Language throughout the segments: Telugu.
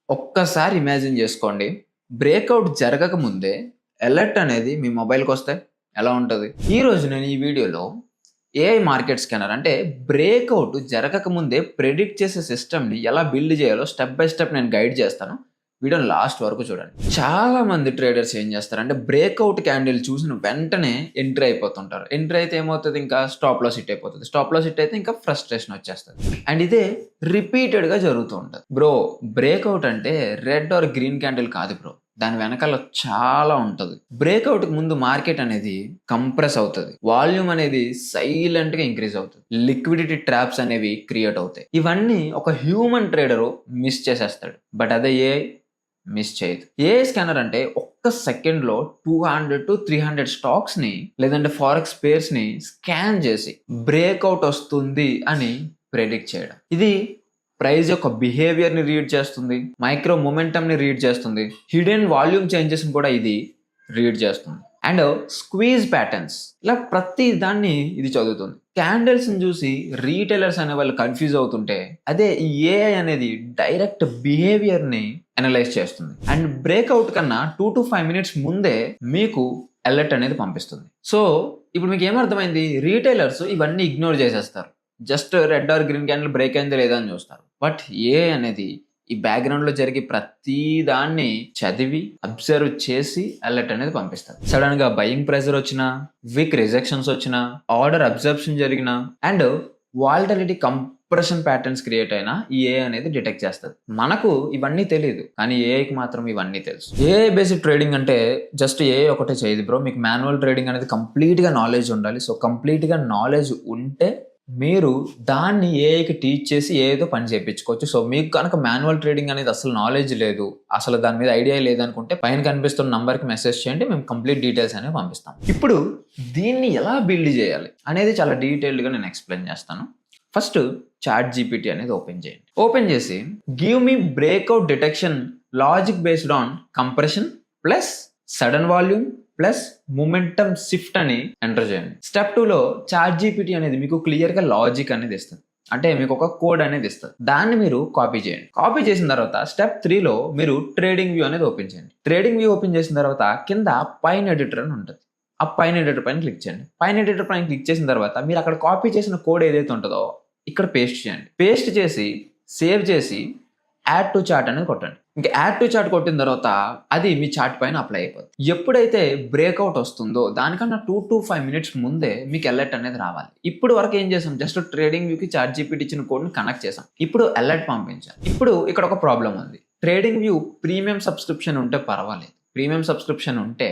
ఒక్కసారి ఇమాజిన్ చేసుకోండి. బ్రేకౌట్ జరగక ముందే అలర్ట్ అనేది మీ మొబైల్‌కొస్తే ఎలా ఉంటది? ఈరోజు నేను ఈ వీడియోలో ఏఐ మార్కెట్ స్కానర్ అంటే బ్రేకౌట్ జరగక ముందే ప్రెడిక్ట్ చేసే సిస్టమ్‌ని ఎలా బిల్డ్ చేయాలో స్టెప్ బై స్టెప్ నేను గైడ్ చేస్తాను. వీడియోని లాస్ట్ వరకు చూడండి. చాలా మంది ట్రేడర్స్ ఏం చేస్తారంటే బ్రేకౌట్ క్యాండిల్ చూసిన వెంటనే ఎంట్రీ అయిపోతుంటారు. ఎంట్రీ అయితే ఏమవుతది, ఇంకా స్టాప్ లాస్ హిట్ అయిపోతది. స్టాప్ లాస్ హిట్ అయితే ఇంకా ఫ్రస్ట్రేషన్ వచ్చేస్తది. అండ్ ఇదే రిపీటెడ్‌గా జరుగుతూ ఉంటది. బ్రో, బ్రేకౌట్ అంటే రెడ్ ఆర్ గ్రీన్ క్యాండిల్ కాదు బ్రో. దాని వెనకాల చాలా ఉంటది. బ్రేకౌట్‌కి ముందు మార్కెట్ అనేది కంప్రెస్ అవుతది. వాల్యూమ్ అనేది సైలెంట్‌గా ఇంక్రీజ్ అవుతది. లిక్విడిటీ ట్రాప్స్ అనేవి క్రియేట్ అవుతాయి. ఇవన్నీ ఒక హ్యూమన్ ట్రేడరు మిస్ చేసేస్తాడు. బట్ అదే ఏఐ మిస్ చేయదు. ఏఐ స్కానర్ అంటే ఒక్క సెకండ్‌లో 200-300 స్టాక్స్‌ని లేదంటే ఫారెక్స్ పేర్స్‌ని స్కాన్ చేసి బ్రేకౌట్ వస్తుంది అని ప్రెడిక్ట్ చేయడం. ఇది ప్రైస్ యొక్క బిహేవియర్‌ని రీడ్ చేస్తుంది. మైక్రో మొమెంటమ్‌ని రీడ్ చేస్తుంది. హిడెన్ వాల్యూమ్ చేంజెస్‌ని కూడా ఇది రీడ్ చేస్తుంది. అండ్ స్క్వీజ్ ప్యాటర్న్స్, ఇలా ప్రతి దాన్ని ఇది చదువుతుంది. క్యాండిల్స్‌ని చూసి రీటైలర్స్ అనే వాళ్ళు కన్‌ఫ్యూజ్ అవుతుంటే, అదే ఈ ఏఐ అనేది డైరెక్ట్ బిహేవియర్‌ని అనలైజ్ చేస్తుంది. అండ్ బ్రేకౌట్ కన్నా 2-5 మినిట్స్ ముందే మీకు అలర్ట్ అనేది పంపిస్తుంది. సో ఇప్పుడు మీకు ఏమర్థమైంది? రీటైలర్స్ ఇవన్నీ ఇగ్నోర్ చేసేస్తారు. Just red or green candle break అయిందా లేదా అని చూస్తారు. బట్ ఏఐ అనేది ఈ బ్యాక్గ్రౌండ్ లో జరిగే ప్రతి దాన్ని చదివి అబ్జర్వ్ చేసి అలర్ట్ అనేది పంపిస్తారు. సడన్ గా బయింగ్ ప్రెజర్ వచ్చినా, వీక్ రిజెక్షన్స్ వచ్చినా, ఆర్డర్ అబ్జర్ప్షన్ జరిగినా and volatility compression patterns create అయినా ఈ ఏఐ అనేది డిటెక్ట్ చేస్తుంది. మనకు ఇవన్నీ తెలియదు, కానీ ఏఐకి మాత్రం ఇవన్నీ తెలుసు. ఏఐ బేస్డ్ ట్రేడింగ్ అంటే జస్ట్ ఏఐ ఒకటే చేయదు బ్రో. మీకు మాన్యువల్ ట్రేడింగ్ అనేది కంప్లీట్ గా నాలెడ్జ్ ఉండాలి. సో కంప్లీట్ గా నాలెడ్జ్ ఉంటే మీరు దాన్ని ఏఐకి టీచ్ చేసి ఏఐతో పని చేయించుకోవచ్చు. సో మీకు కనుక మాన్యువల్ ట్రేడింగ్ అనేది అసలు నాలెడ్జ్ లేదు, అసలు దాని మీద ఐడియా లేదనుకుంటే పైన కనిపిస్తున్న నంబర్కి మెసేజ్ చేయండి, మేము కంప్లీట్ డీటెయిల్స్ అనేవి పంపిస్తాం. ఇప్పుడు దీన్ని ఎలా బిల్డ్ చేయాలి అనేది చాలా డీటెయిల్డ్గా నేను ఎక్స్ప్లెయిన్ చేస్తాను. ఫస్ట్ చాట్ జీపీటీ అనేది ఓపెన్ చేయండి. ఓపెన్ చేసి give me breakout detection logic based on compression plus sudden volume plus momentum shift అని ఎంటర్ చేయండి. స్టెప్ 2లో చాట్ జీపీటీ అనేది మీకు క్లియర్ గా లాజిక్ అనేది ఇస్తుంది. అంటే మీకు ఒక కోడ్ అనేది ఇస్తుంది. దాన్ని మీరు కాపీ చేయండి. కాపీ చేసిన తర్వాత స్టెప్ 3లో మీరు ట్రేడింగ్ వ్యూ అనేది ఓపెన్ చేయండి. ట్రేడింగ్ వ్యూ ఓపెన్ చేసిన తర్వాత కింద పైన ఎడిటర్ అని ఉంటుంది. ఆ పైన ఎడిటర్ పైన క్లిక్ చేయండి. పైన ఎడిటర్ పైన క్లిక్ చేసిన తర్వాత మీరు అక్కడ కాపీ చేసిన కోడ్ ఏదైతే ఉంటుందో ఇక్కడ పేస్ట్ చేయండి. పేస్ట్ చేసి సేవ్ చేసి యాడ్ టు చార్ట్ అనేది కొట్టండి. ఇంకా యాడ్ టు చార్ట్ కొట్టిన తర్వాత అది మీ చార్ట్ పైన అప్లై అయిపోతుంది. ఎప్పుడైతే బ్రేక్అవుట్ వస్తుందో దానికన్నా 2-5 మినిట్స్ ముందే మీకు అలర్ట్ అనేది రావాలి. ఇప్పుడు వరకు ఏం చేసాం? జస్ట్ ట్రేడింగ్ వ్యూకి చాట్ జీపీటీ ఇచ్చిన కోడ్ని కనెక్ట్ చేసాం. ఇప్పుడు అలర్ట్ పంపించాలి. ఇప్పుడు ఇక్కడ ఒక ప్రాబ్లం ఉంది. ట్రేడింగ్ వ్యూ ప్రీమియం సబ్స్క్రిప్షన్ ఉంటే పర్వాలేదు. ప్రీమియం సబ్స్క్రిప్షన్ ఉంటే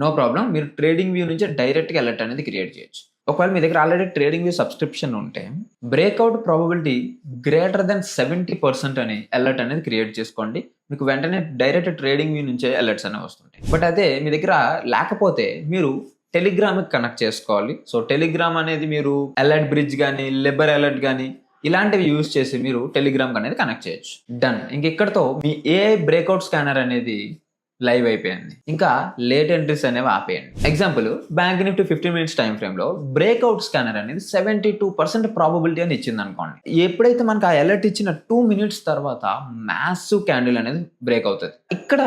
నో ప్రాబ్లం, మీరు ట్రేడింగ్ వ్యూ నుంచి డైరెక్ట్గా అలర్ట్ అనేది క్రియేట్ చేయొచ్చు. ఒకవేళ మీ దగ్గర ఆల్రెడీ ట్రేడింగ్ వ్యూ సబ్స్క్రిప్షన్ ఉంటే బ్రేక్అవుట్ ప్రాబబిలిటీ గ్రేటర్ దెన్ 70% అని అలర్ట్ అనేది క్రియేట్ చేసుకోండి. మీకు వెంటనే డైరెక్ట్ ట్రేడింగ్ వ్యూ నుంచే అలర్ట్స్ అనేవి వస్తుంటాయి. బట్ అదే మీ దగ్గర లేకపోతే మీరు టెలిగ్రామ్కి కనెక్ట్ చేసుకోవాలి. సో టెలిగ్రామ్ అనేది మీరు అలర్ట్ బ్రిడ్జ్ కానీ లిబర్ అలర్ట్ కానీ ఇలాంటివి యూజ్ చేసి మీరు టెలిగ్రామ్ అనేది కనెక్ట్ చేయొచ్చు. డన్. ఇంక ఇక్కడతో మీ ఏఐ బ్రేక్అవుట్ స్కానర్ అనేది లైవ్ అయిపోయింది. ఇంకా లేట్ ఎంట్రీస్ అనేవి ఆపేయండి. Example, bank Nifty 15 minutes time frame లో బ్రేక్అవుట్ స్కానర్ అనేది 72% ప్రాబబిలిటీ అని ఇచ్చింది అనుకోండి. ఎప్పుడైతే మనకు ఆ అలర్ట్ ఇచ్చిన 2 మినిట్స్ తర్వాత మ్యాసివ్ క్యాండిల్ అనేది బ్రేక్ అవుతుంది. ఇక్కడ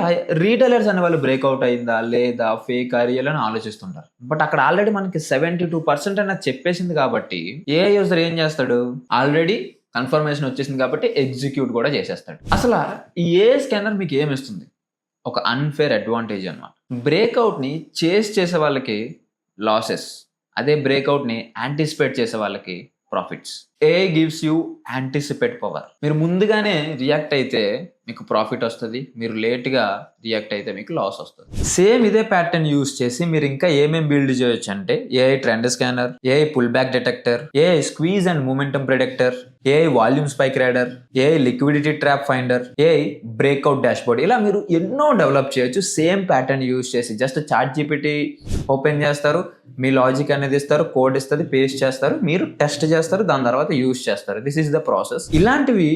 రీటైలర్స్ అనే వాళ్ళు బ్రేక్అవుట్ అయిందా లేదా ఫేక్ రియల్ అని ఆలోచిస్తుంటారు. బట్ అక్కడ ఆల్రెడీ మనకి 72% అనేది చెప్పేసింది కాబట్టి ఏ యూజర్ ఏం చేస్తాడు? ఆల్రెడీ కన్ఫర్మేషన్ వచ్చేసింది కాబట్టి ఎగ్జిక్యూట్ కూడా చేసేస్తాడు. అసలు ఈ ఏ స్కానర్ మీకు ఏమిస్తుంది? ఒక అన్ఫేర్ అడ్వాంటేజ్ అన్నమాట. బ్రేక్అవుట్ని చేస్ చేసే వాళ్ళకి లాసెస్, అదే బ్రేక్అవుట్ని యాంటిసిపేట్ చేసే వాళ్ళకి profits. A gives you anticipate power. మీరు ముందుగానే రియాక్ట్ అయితే మీకు ప్రాఫిట్ వస్తుంది, మీరు లేట్గా రియాక్ట్ అయితే మీకు లాస్ వస్తుంది. సేమ్ ఇదే ప్యాటర్న్ యూజ్ చేసి మీరు ఇంకా ఏమేమి బిల్డ్ చేయొచ్చు అంటే AI trend scanner, AI pull back detector, AI squeeze and momentum predictor, AI volume spike rider, AI liquidity trap finder, AI breakout dashboard. ఇలా మీరు ఎన్నో డెవలప్ చేయొచ్చు సేమ్ ప్యాటర్న్ యూజ్ చేసి. జస్ట్ చాట్ జీపీటీ ఓపెన్ చేస్తారు, మీ లాజిక్ అనేది ఇస్తారు, కోడ్ ఇస్తుంది, పేస్ట్ చేస్తారు, మీరు టెస్ట్ చేస్తారు, దాని తర్వాత యూజ్ చేస్తారు. This is the process. ఇలాంటివి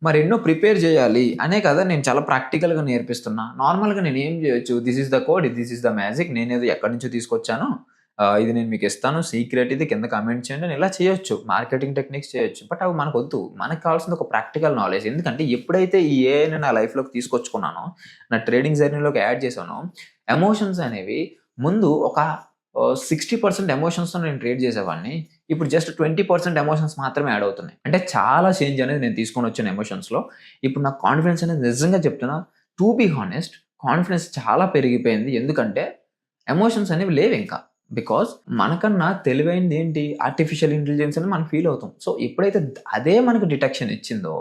మరెన్నో ప్రిపేర్ చేయాలి అనే కదా నేను చాలా ప్రాక్టికల్గా నేర్పిస్తున్నా. నార్మల్గా నేను ఏం చేయొచ్చు? This is the code, this is the magic, నేనేదో ఎక్కడి నుంచో తీసుకొచ్చాను, ఇది నేను మీకు ఇస్తాను సీక్రెట్, ఇది కింద కామెంట్ చేయండి అని ఇలా చేయొచ్చు, మార్కెటింగ్ టెక్నిక్స్ చేయొచ్చు. బట్ అవి మనకొద్దు. మనకు కావాల్సింది ఒక ప్రాక్టికల్ నాలెడ్జ్. ఎందుకంటే ఎప్పుడైతే ఈ ఏఐని నా లైఫ్‌లోకి తీసుకొచ్చుకున్నానో, నా ట్రేడింగ్ జర్నీలోకి యాడ్ చేశానో, ఎమోషన్స్ అనేవి ముందు ఒక 60% ఎమోషన్స్‌తో నేను ట్రేడ్ చేసేవాడిని. ఇప్పుడు జస్ట్ 20% ఎమోషన్స్ మాత్రమే యాడ్ అవుతున్నాయి. అంటే చాలా చేంజ్ అనేది నేను తీసుకొనొచ్చాను ఎమోషన్స్‌లో. ఇప్పుడు నాకు కాన్ఫిడెన్స్ అనేది నిజంగా చెప్తున్నా, టు బీ హానెస్ట్ కాన్ఫిడెన్స్ చాలా పెరిగిపోయింది. ఎందుకంటే ఎమోషన్స్ అనేవి లేవింకా. బికాజ్ మనకన్నా తెలివైనది ఏంటి? ఆర్టిఫిషియల్ ఇంటెలిజెన్స్ అని మనం ఫీల్ అవుతాం. సో ఎప్పుడైతే అదే మనకు డిటెక్షన్ ఇచ్చిందో,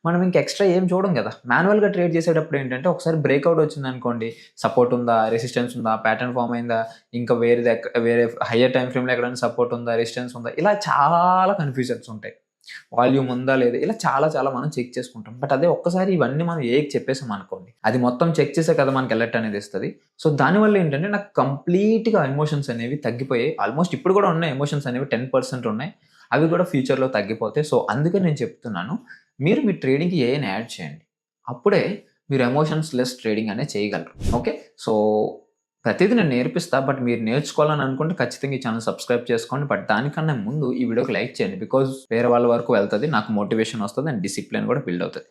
మనం ఇంక ఎక్స్‌ట్రా ఏం చూడం గదా! మాన్యువల్‌గా ట్రేడ్ చేసేటప్పుడు ఏంటంటే, ఒకసారి బ్రేకౌట్ వచ్చిందనుకోండి, సపోర్ట్ ఉందా? రెసిస్టెన్స్ ఉందా? ప్యాటర్న్ ఫార్మ్ అయిందా? ఇంకా వేరే హైయర్ టైమ్ ఫ్రేమ్‌లో ఎక్కడైనా సపోర్ట్ ఉందా? రెసిస్టెన్స్ ఉందా? ఇలా చాలా కన్‌ఫ్యూజన్స్ ఉంటాయి. వాల్యూమ్ ఉందా? లేదా? ఇలా చాలా చాలా మనం చెక్ చేసుకుంటాం. బట్ అదే ఒక్కసారి ఇవన్నీ మనం ఏఐకి చెప్పేసామనుకోండి, అది మొత్తం చెక్ చేసే కదా మనకి అలర్ట్ అనేది ఇస్తది. సో దానివల్ల ఏంటంటే, నాకు కంప్లీట్‌గా ఎమోషన్స్ అనేవి తగ్గిపోయాయి. ఆల్మోస్ట్ ఇప్పుడు కూడా ఉన్నాయి ఎమోషన్స్ అనేవి 10% ఉన్నాయి. అవి కూడా ఫ్యూచర్‌లో తగ్గిపోతాయి. సో అందుకే నేను చెప్తున్నాను. మీరు మీ ట్రేడింగ్‌కి ఏఐని యాడ్ చేయండి. అప్పుడే మీరు ఎమోషన్స్ లెస్ ట్రేడింగ్ అనేది చేయగలరు. ఓకే. సో ప్రతీదీ నేను నేర్పిస్తా. బట్ మీరు నేర్చుకోవాలని అనుకుంటే ఖచ్చితంగా ఈ ఛానెల్ సబ్స్క్రైబ్ చేసుకోండి. బట్ దానికన్నా ముందు ఈ వీడియోకి లైక్ చేయండి. బికాజ్ వేరే వాళ్ళ వరకు వెళ్తది. నాకు మోటివేషన్ వస్తది అండ్ డిసిప్లిన్ కూడా బిల్డ్ అవుతది.